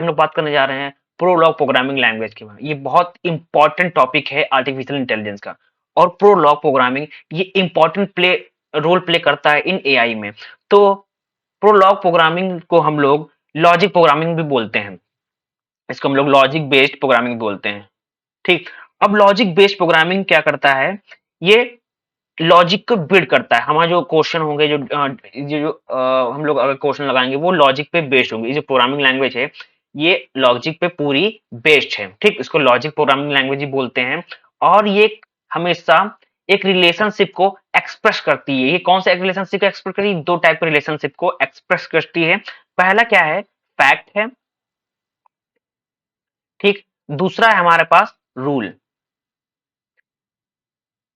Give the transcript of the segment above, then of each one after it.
हम लोग बात करने जा रहे हैं प्रोलॉग प्रोग्रामिंग लैंग्वेज के बारे में। ये बहुत इंपॉर्टेंट टॉपिक है आर्टिफिशियल इंटेलिजेंस का। और प्रोलॉग प्रोग्रामिंग ये इंपॉर्टेंट रोल प्ले करता है इन एआई में। तो प्रोलॉग प्रोग्रामिंग को हम लोग लॉजिक प्रोग्रामिंग भी बोलते हैं। इसको हम लोग लॉजिक बेस्ड प्रोग्रामिंग बोलते हैं। ठीक। अब लॉजिक बेस्ड प्रोग्रामिंग क्या करता है, ये लॉजिक को बिल्ड करता है। हमारे जो क्वेश्चन होंगे, हम लोग अगर क्वेश्चन लगाएंगे वो लॉजिक पे बेस्ड होंगे। ये जो प्रोग्रामिंग लैंग्वेज है ये लॉजिक पे पूरी बेस्ड है। ठीक, इसको लॉजिक प्रोग्रामिंग लैंग्वेज ही बोलते हैं। और ये हमेशा एक रिलेशनशिप को एक्सप्रेस करती है। ये कौन सा एक रिलेशनशिप को एक्सप्रेस करती है? दो टाइप के रिलेशनशिप को एक्सप्रेस करती है। पहला क्या है? फैक्ट है। ठीक। दूसरा है हमारे पास रूल।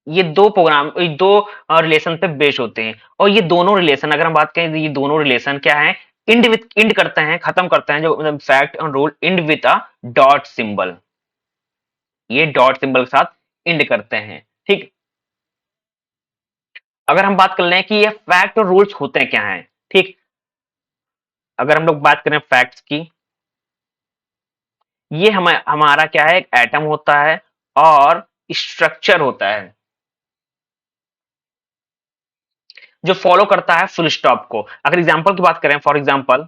ये दो रिलेशन पे बेस्ड होते हैं। और ये दोनों रिलेशन, अगर हम बात करें तो ये दोनों रिलेशन क्या है? इंड करते हैं, खत्म करते हैं। जो फैक्ट और rule end with a dot symbol. ये डॉट सिंबल के साथ इंड करते हैं। ठीक। अगर हम बात कर लें कि ये फैक्ट और रूल्स होते हैं क्या है। ठीक। अगर हम लोग बात करें फैक्ट्स की, ये हमारा क्या है? एक एटम होता है और स्ट्रक्चर होता है जो फॉलो करता है फुल स्टॉप को। अगर एग्जांपल की बात करें, फॉर एग्जांपल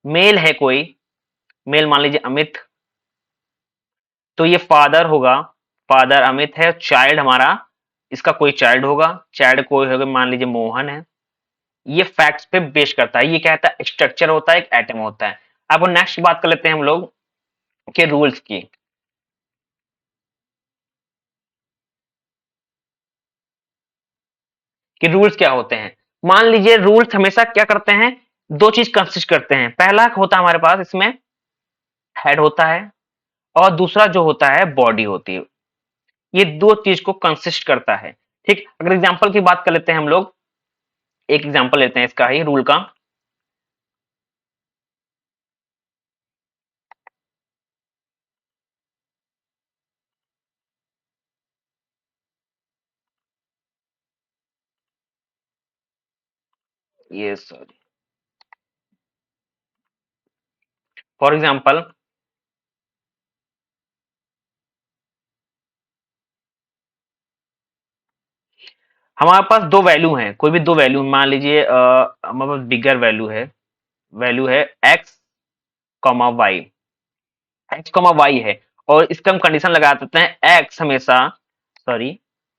मेल है कोई, मेल मान लीजिए अमित, तो ये फादर होगा। फादर अमित है, चाइल्ड हमारा, इसका कोई चाइल्ड होगा। चाइल्ड कोई होगा, मान लीजिए मोहन है। ये फैक्ट्स पे बेस करता है। ये क्या कहता है? स्ट्रक्चर होता है, एक एटम होता है। अब नेक्स्ट बात कर लेते हैं हम लोग के रूल्स की। कि रूल्स क्या होते हैं। मान लीजिए रूल्स हमेशा क्या करते हैं? दो चीज कंसिस्ट करते हैं। पहला होता है हमारे पास इसमें हेड होता है, और दूसरा जो होता है बॉडी होती है। ये दो चीज को कंसिस्ट करता है। ठीक। अगर एग्जांपल की बात कर लेते हैं हम लोग, एक एग्जांपल लेते हैं इसका ही रूल का। ये सॉरी, फॉर एग्जांपल हमारे पास दो वैल्यू हैं, कोई भी दो वैल्यू मान लीजिए, हमारे पास बिगर वैल्यू है X comma Y. X comma Y है, और इसका हम कंडीशन लगा देते हैं सॉरी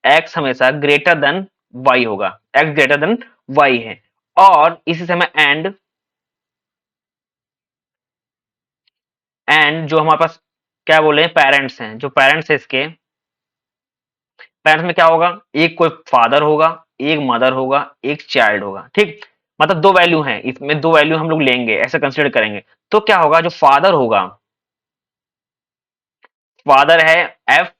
एक्स हमेशा ग्रेटर देन वाई होगा। एक्स ग्रेटर देन वाई है। और इसी समय एंड जो हमारे पास क्या बोले, पेरेंट्स हैं, जो पेरेंट्स है इसके, पेरेंट्स में क्या होगा? एक कोई फादर होगा, एक मदर होगा, एक चाइल्ड होगा। ठीक। मतलब दो वैल्यू हैं, इसमें दो वैल्यू हम लोग लेंगे, ऐसे कंसिडर करेंगे। तो क्या होगा? जो फादर होगा, फादर है एफ,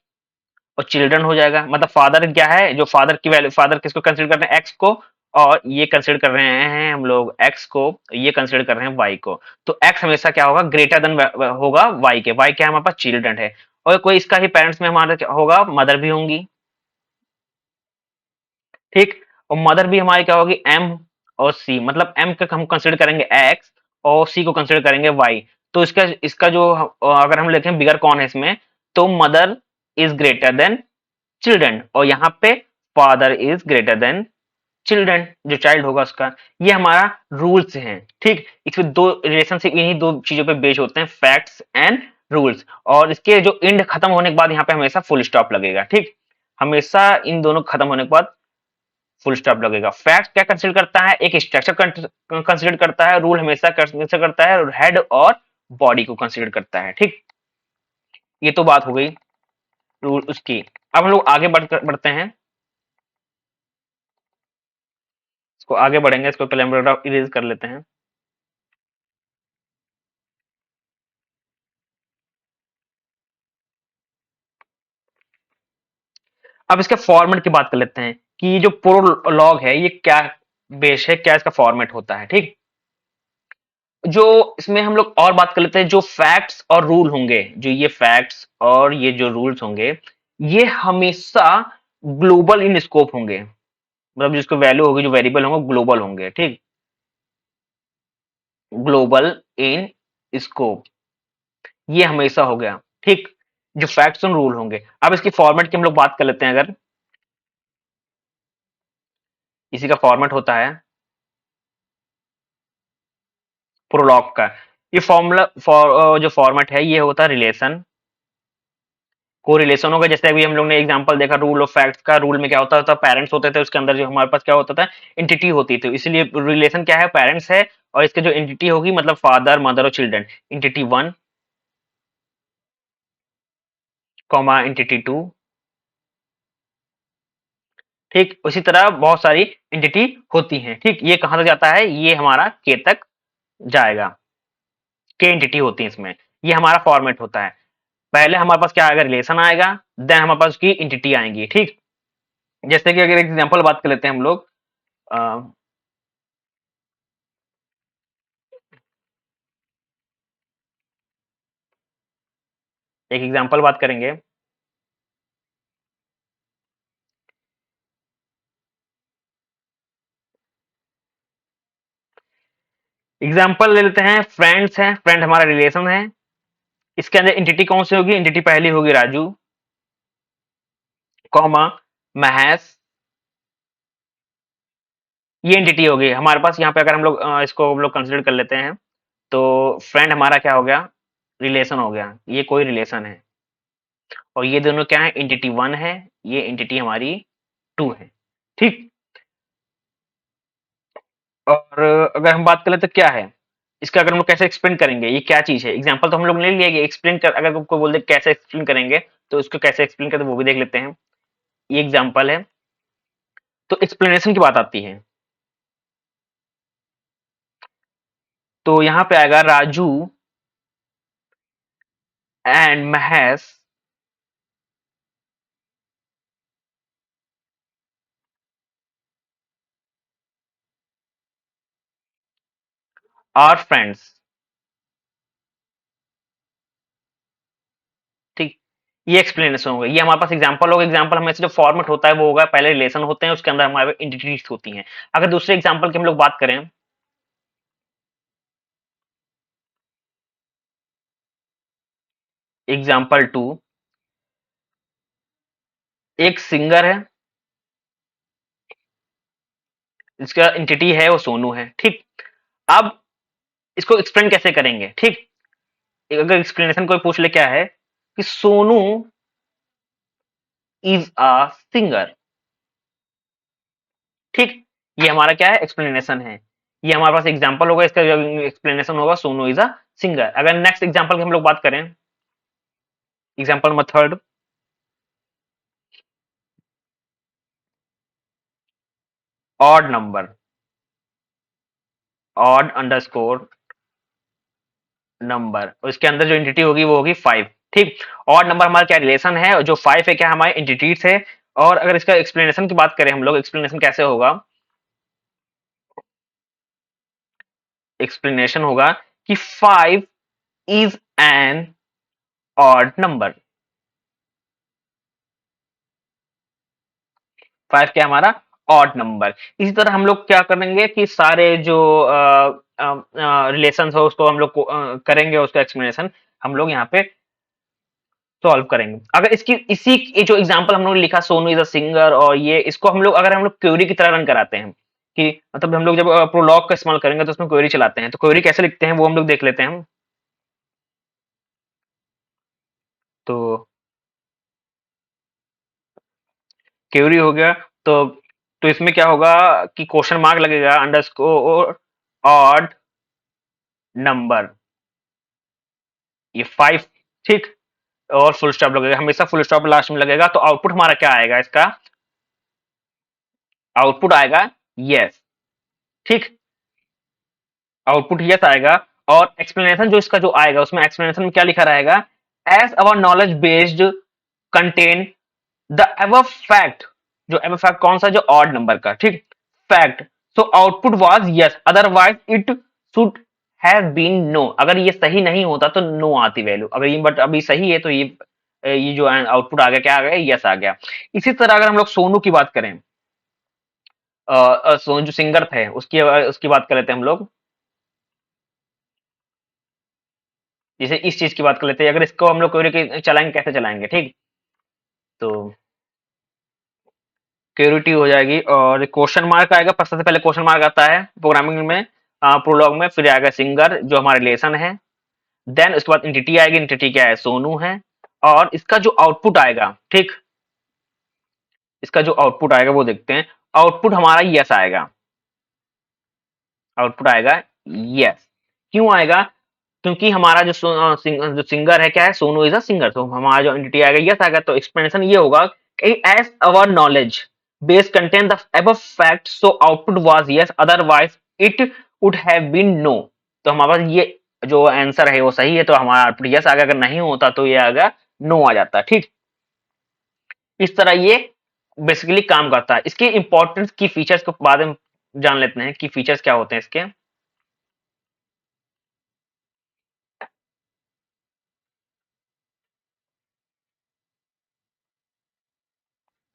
और चिल्ड्रन हो जाएगा। मतलब फादर क्या है? जो फादर की वैल्यू, फादर किसको कंसिडर कर रहे हैं? एक्स को। और ये कंसिडर कर रहे हैं हम लोग एक्स को, ये कंसिडर कर रहे हैं वाई को। तो एक्स हमेशा क्या होगा? ग्रेटर देन होगा वाई के। वाई क्या है? हमारे पास चिल्ड्रन है। और कोई इसका ही पेरेंट्स में हमारा क्या होगा? मदर भी होंगी। ठीक। और मदर भी हमारी क्या होगी? एम और सी। मतलब एम का हम कंसिडर करेंगे एक्स, और सी को कंसिडर करेंगे वाई। तो इसका इसका जो अगर हम लिखें बिगर कौन है इसमें, तो mother is greater than children, और यहाँ पे father is greater than children, जो चाइल्ड होगा उसका। ये हमारा रूल्स हैं। ठीक। इसमें दो रिलेशनशिप इन्हीं दो चीजों पे बेस्ड होते हैं, फैक्ट्स एंड रूल्स। और इसके जो इंड खत्म होने के बाद यहाँ पे हमेशा फुल स्टॉप लगेगा। ठीक। हमेशा इन दोनों खत्म होने के बाद फुल स्टॉप लगेगा। फैक्ट क्या कंसिडर करता है? एक स्ट्रक्चर कंसिडर करता है। रूल हमेशा कंसिडर करता है हेड और बॉडी को कंसिडर करता है। ठीक। ये तो बात हो गई रूल उसकी। अब हम लोग आगे बढ़ते हैं। इसको आगे बढ़ेंगे, इसको कैलेंडर इरेज कर लेते हैं। अब इसके फॉर्मेट की बात कर लेते हैं कि ये जो प्रोलॉग है ये क्या बेस है, क्या इसका फॉर्मेट होता है। ठीक। जो इसमें हम लोग और बात कर लेते हैं, जो फैक्ट्स और रूल होंगे, जो ये फैक्ट्स और ये जो रूल्स होंगे, ये हमेशा ग्लोबल इन स्कोप होंगे। मतलब जिसको वैल्यू होगी, जो वेरिएबल होंगे ग्लोबल होंगे, ठीक। ग्लोबल इन स्कोप, ये हमेशा हो गया, ठीक। जो फैक्ट्स एंड रूल होंगे, अब इसकी फॉर्मेट की हम लोग बात कर लेते हैं। अगर इसी का फॉर्मेट होता है प्रोलॉग का। ये फॉर्मूला जो फॉर्मेट है ये होता है रिलेशन, कोरिलेशन होगा। जैसे अभी हम लोग ने एग्जांपल देखा रूल ऑफ फैक्ट्स का, रूल में क्या होता था, पेरेंट्स होते थे, उसके अंदर जो हमारे पास क्या होता था, एंटिटी होती थी। इसीलिए रिलेशन क्या है, पेरेंट्स है, और इसके जो एंटिटी होगी मतलब फादर मदर और children, entity one comma entity two, ठीक। उसी तरह बहुत सारी एंटिटी होती हैं, ठीक। ये कहां तक जाता है, ये हमारा के तक जाएगा, के एंटिटी होती है इसमें। ये हमारा फॉर्मेट होता है। पहले हमारे पास क्या आएगा, रिलेशन आएगा, देन हमारे पास उसकी एंटिटी आएंगी, ठीक। जैसे कि अगर एग्जांपल बात कर लेते हैं हम लोग, एक एग्जांपल बात करेंगे। एग्जांपल ले लेते हैं, फ्रेंड्स हैं, फ्रेंड हमारा रिलेशन है। इसके अंदर एंटिटी कौन सी होगी, एंटिटी पहली होगी राजू, कॉमा महेश, ये एंटिटी होगी हमारे पास। यहाँ पे अगर हम लोग इसको हम लोग कंसिडर कर लेते हैं, तो फ्रेंड हमारा क्या हो गया, रिलेशन हो गया, ये कोई रिलेशन है। और ये दोनों क्या है, एंटिटी वन है, ये एंटिटी हमारी टू है, ठीक। और अगर हम बात करें तो क्या है इसका, अगर हम लोग कैसे एक्सप्लेन करेंगे, ये क्या चीज है। एग्जांपल तो हम लोग ले लिया, एक्सप्लेन कर, अगर कोई बोल दे कैसे एक्सप्लेन करेंगे, तो उसको कैसे एक्सप्लेन करते वो भी देख लेते हैं। ये एग्जांपल है, तो एक्सप्लेनेशन की बात आती है। तो यहाँ पे आएगा Raju and Mahesh are friends, ठीक। ये एक्सप्लेनेशन होगा, ये हमारे पास एग्जांपल होगा। एग्जांपल हमें से जो फॉर्मेट होता है वो होगा, पहले रिलेशन होते हैं, उसके अंदर हमारे एंटिटीज होती हैं। अगर दूसरे एग्जांपल की हम लोग बात करें, एग्जांपल टू, एक सिंगर है, इसका एंटिटी है वो सोनू है, ठीक। अब इसको एक्सप्लेन कैसे करेंगे, ठीक। अगर एक्सप्लेनेशन कोई पूछ ले क्या है कि सोनू इज अ सिंगर, ठीक। ये हमारा क्या है, एक्सप्लेनेशन है। ये हमारे पास एग्जांपल होगा, इसका जो एक्सप्लेनेशन होगा सोनू इज अ सिंगर। अगर नेक्स्ट एग्जांपल की हम लोग बात करें, example number third, odd number, odd underscore number, और इसके अंदर जो एंटिटी होगी वो होगी फाइव, ठीक। ऑड नंबर हमारा क्या रिलेशन है, और जो फाइव है क्या हमारे एंटिटीज है। और अगर इसका एक्सप्लेनेशन की बात करें हम लोग, एक्सप्लेनेशन कैसे होगा, एक्सप्लेनेशन होगा कि five is an odd number. Five क्या हमारा ऑड नंबर। इसी तरह हम लोग क्या करेंगे कि सारे जो रिलेशन हो उसको हम लोग करेंगे, उसका एक्सप्लेनेशन हम लोग यहाँ पे सॉल्व करेंगे। अगर इसकी इसी ये जो एग्जांपल हम लोग ने लिखा सोनू इज अ सिंगर, और ये इसको हम लोग अगर हम लोग क्वेरी की तरह रन कराते हैं, कि मतलब हम लोग जब प्रोलॉग का इस्तेमाल करेंगे तो उसमें क्वेरी चलाते हैं, तो क्वेरी कैसे लिखते हैं वो हम लोग देख लेते हैं। तो क्वेरी हो गया, तो इसमें क्या होगा कि क्वेश्चन मार्क लगेगा, अंडरस्कोर ऑड नंबर, ये फाइव, ठीक। और फुल स्टॉप लगेगा, हमेशा फुल स्टॉप लास्ट में लगेगा। तो आउटपुट हमारा क्या आएगा, इसका आउटपुट आएगा यस, ठीक। आउटपुट यस आएगा। और एक्सप्लेनेशन जो इसका जो आएगा, उसमें एक्सप्लेनेशन में क्या लिखा रहेगा, as our knowledge based contain the above fact, जो एबव फैक्ट कौन सा, जो ऑड नंबर का, ठीक। Fact, so output was yes, otherwise it should have been no. अगर ये सही नहीं होता तो नो आती वैल्यू, अगर ये बट अभी सही है तो ये जो आउटपुट आ गया क्या आ गया, यस आ गया। इसी तरह अगर हम लोग सोनू की बात करें, जो सिंगर थे उसकी उसकी बात कर लेते हैं हम लोग। जैसे इस चीज की बात कर लेते हैं, अगर इसको हम लोग क्वेरी के चलाएंगे, कैसे चलाएंगे, ठीक। तो क्यूरिटी हो जाएगी और क्वेश्चन मार्क आएगा, सबसे पहले क्वेश्चन मार्क आता है प्रोग्रामिंग में, प्रोलॉग में, फिर आएगा सिंगर जो हमारा रिलेशन है, देन उसके बाद इंटिटी आएगी, इंटिटी क्या है, सोनू है, और इसका जो आउटपुट आएगा, ठीक, इसका जो आउटपुट आएगा वो देखते हैं। आउटपुट हमारा यस आएगा, आउटपुट आएगा यस। क्यों आएगा? क्योंकि हमारा जो जो सिंगर है क्या है, सोनू इज अ सिंगर, तो हमारा जो एंटिटी आएगा यस आएगा, तो एक्सप्लेनेशन ये होगा कि as our knowledge base contain the above fact so output was yes, otherwise it would have been no. तो हमारे पास ये जो आंसर है वो सही है, तो हमारा आउटपुट यस आ गया, अगर नहीं होता तो ये आएगा नो आ जाता, ठीक। इस तरह ये बेसिकली काम करता है। इसके इंपॉर्टेंस की फीचर्स को बाद में जान लेते हैं कि फीचर्स क्या होते हैं इसके।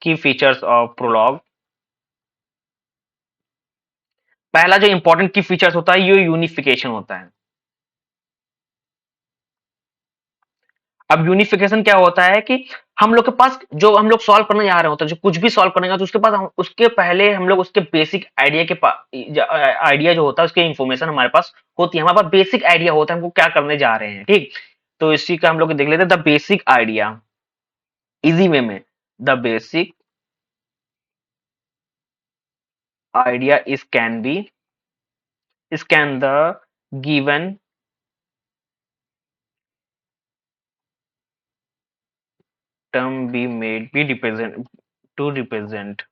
की फीचर्स ऑफ प्रोलॉग। पहला जो इंपॉर्टेंट की फीचर्स होता है ये यूनिफिकेशन होता है। अब यूनिफिकेशन क्या होता है कि हम लोग के पास जो हम लोग सॉल्व करने जा रहे होते हैं, जो कुछ भी सॉल्व करेंगे तो उसके पास उसके पहले हम लोग उसके बेसिक आइडिया के आइडिया जो होता है उसके इंफॉर्मेशन हमारे पास होती है, हमारे पास बेसिक आइडिया होता है हमको क्या करने जा रहे हैं, ठीक। तो इसी का हम लोग देख लेते हैं, the basic idea, easy way में, the basic idea is can be, is can the given term be made be represent to represent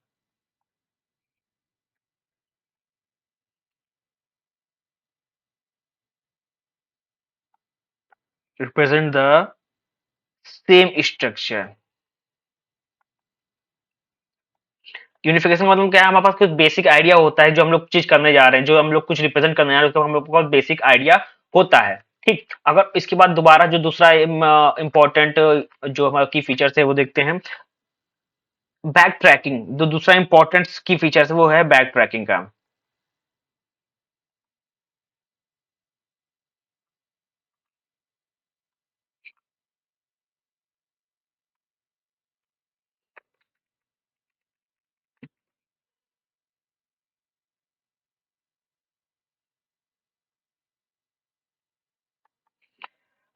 the same structure। Unification का मतलब क्या है, हमारे पास कुछ बेसिक आइडिया होता है जो हम लोग चीज करने जा रहे हैं, जो हम लोग कुछ रिप्रेजेंट करने जा रहे हैं, तो हम लोग के पास बेसिक आइडिया होता है, ठीक। अगर इसके बाद दोबारा जो दूसरा इंपॉर्टेंट जो हमारा की फीचर्स है वो देखते हैं, बैक ट्रैकिंग। जो दूसरा इंपॉर्टेंट की फीचर्स है वो है बैक ट्रैकिंग का।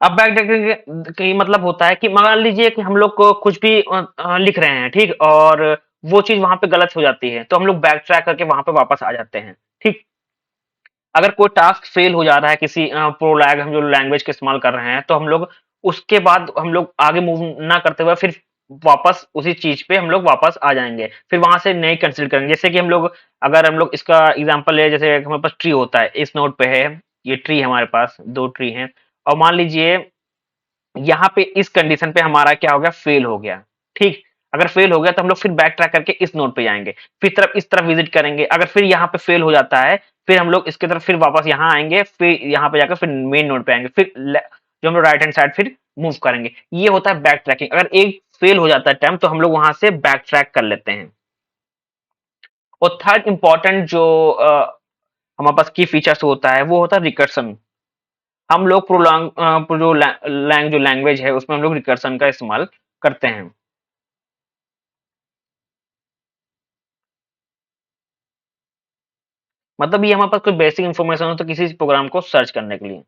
अब बैक ट्रैकिंग का ये मतलब होता है कि मान लीजिए कि हम लोग को कुछ भी लिख रहे हैं, ठीक, और वो चीज वहां पे गलत हो जाती है, तो हम लोग बैक ट्रैक करके वहां पे वापस आ जाते हैं, ठीक। अगर कोई टास्क फेल हो जा रहा है किसी प्रोलैग हम जो लैंग्वेज का इस्तेमाल कर रहे हैं, तो हम लोग उसके बाद हम लोग आगे मूव ना करते हुए फिर वापस उसी चीज पे हम लोग वापस आ जाएंगे, फिर वहां से नई कंसिडर करेंगे। जैसे कि हम लोग, अगर हम लोग इसका एग्जांपल ले, जैसे हमारे पास ट्री होता है, इस नोड पे है, ये ट्री है हमारे पास, दो ट्री हैं, और मान लीजिए यहाँ पे इस कंडीशन पे हमारा क्या हो गया, फेल हो गया, ठीक। अगर फेल हो गया तो हम लोग फिर बैक ट्रैक करके इस नोड पे जाएंगे, फिर तरफ इस तरफ विजिट करेंगे, अगर फिर यहाँ पे फेल हो जाता है, फिर हम लोग इसके तरफ फिर वापस यहाँ आएंगे, फिर यहाँ पे जाकर फिर मेन नोड पे आएंगे, फिर जो हम लोग राइट हैंड साइड फिर मूव करेंगे। ये होता है बैक ट्रैकिंग। अगर एक फेल हो जाता है टाइम तो हम लोग वहां से बैक ट्रैक कर लेते हैं। और थर्ड इंपॉर्टेंट जो हमारे पास की फीचर्स होता है वो होता है रिकर्सन। हम लोग प्रोलॉन्ग जो लैंग्वेज है उसमें हम लोग रिकर्सन का इस्तेमाल करते हैं। मतलब ये हमारे पास कोई बेसिक इन्फॉर्मेशन हो तो किसी प्रोग्राम को सर्च करने के लिए,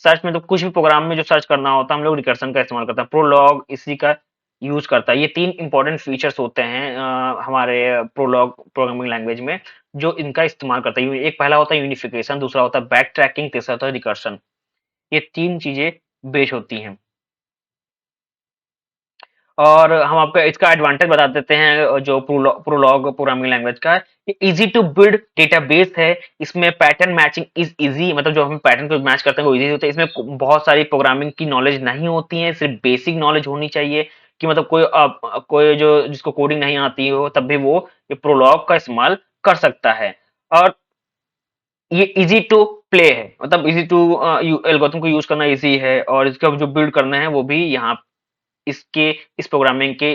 सर्च में तो कुछ भी प्रोग्राम में जो सर्च करना होता है हम लोग रिकर्सन का इस्तेमाल करते हैं, प्रोलॉग इसी का यूज करता है। ये तीन इंपॉर्टेंट फीचर्स होते हैं हमारे प्रोलॉग प्रोग्रामिंग लैंग्वेज में, जो इनका इस्तेमाल करता है। एक पहला होता है यूनिफिकेशन, दूसरा होता है बैक ट्रैकिंग, तीसरा होता है रिकर्सन। ये तीन चीजें बेस होती हैं। और हम आपको इसका एडवांटेज बता देते हैं, जो प्रोलॉग प्रोग्रामिंग लैंग्वेज का है, ये इजी टू बिल्ड डेटाबेस है। इसमें पैटर्न मैचिंग इज इजी, मतलब जो हम पैटर्न को मैच करते हैं वो इजी होता है। इसमें बहुत सारी प्रोग्रामिंग की नॉलेज नहीं होती है, सिर्फ बेसिक नॉलेज होनी चाहिए, कि मतलब कोई जो जिसको कोडिंग नहीं आती हो तब भी वो ये प्रोलॉग का इस्तेमाल कर सकता है। और ये इजी टू प्ले है, मतलब इजी टू एल्गोरिथम को यूज करना इजी है, और इसका जो बिल्ड करना है वो भी यहाँ इसके इस प्रोग्रामिंग के